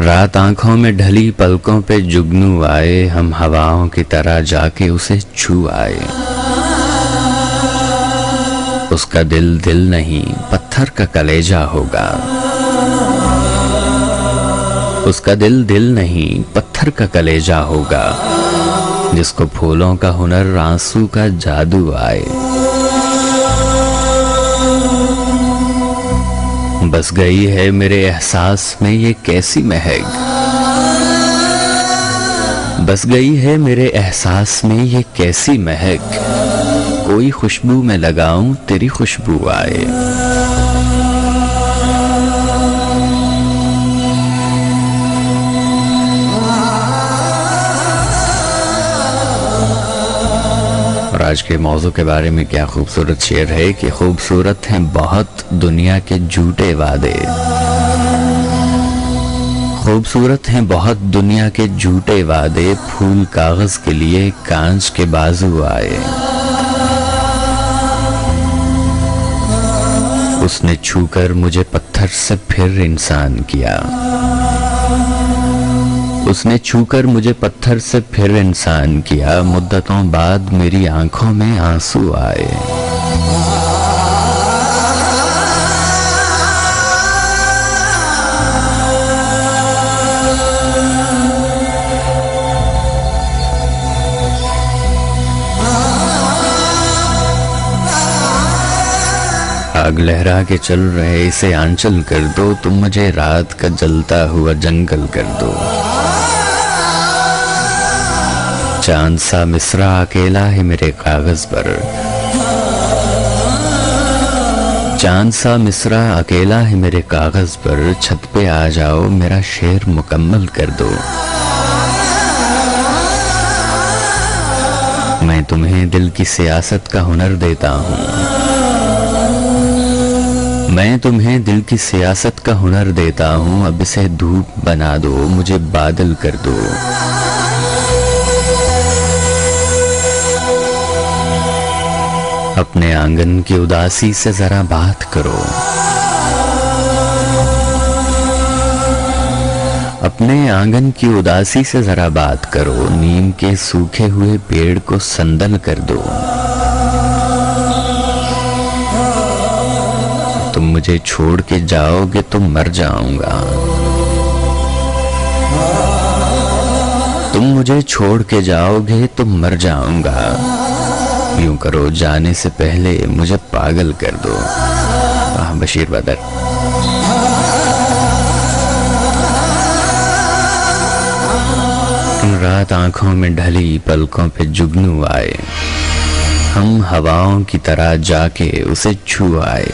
रात आंखों में ढली पलकों पे जुगनू आए, हम हवाओं की तरह जाके उसे छू आए। उसका दिल दिल नहीं पत्थर का कलेजा होगा, उसका दिल दिल नहीं पत्थर का कलेजा होगा, जिसको फूलों का हुनर आंसू का जादू आए। बस गई है मेरे एहसास में ये कैसी महक, बस गई है मेरे एहसास में ये कैसी महक, कोई खुशबू में लगाऊं तेरी खुशबू आए। और आज के मौजू के बारे में क्या खूबसूरत शेर है कि खूबसूरत हैं बहुत दुनिया के झूठे वादे, खूबसूरत हैं बहुत दुनिया के झूठे वादे, फूल कागज के लिए कांच के बाजू आए। उसने छूकर मुझे पत्थर से फिर इंसान किया, उसने छूकर मुझे पत्थर से फिर इंसान किया, मुद्दतों बाद मेरी आंखों में आंसू आए। आग लहरा के चल रहे इसे आंचल कर दो, तुम मुझे रात का जलता हुआ जंगल कर दो। चांद सा मिसरा अकेला है मेरे कागज पर, चांद सा मिसरा अकेला है मेरे कागज पर, छत पे आ जाओ मेरा शेर मुकम्मल कर दो। मैं तुम्हें दिल की सियासत का हुनर देता हूँ, मैं तुम्हें दिल की सियासत का हुनर देता हूँ, अब इसे धूप बना दो मुझे बादल कर दो। अपने आंगन की उदासी से जरा बात करो, अपने आंगन की उदासी से जरा बात करो, नीम के सूखे हुए पेड़ को संदल कर दो। तुम मुझे छोड़ के जाओगे तो मर जाऊंगा, तुम मुझे छोड़ के जाओगे तो मर जाऊंगा, यूं करो जाने से पहले मुझे पागल कर दो। बशीर बदर। रात आंखों में ढली पलकों पे जुगनू आए, हम हवाओं की तरह जाके उसे छू आए।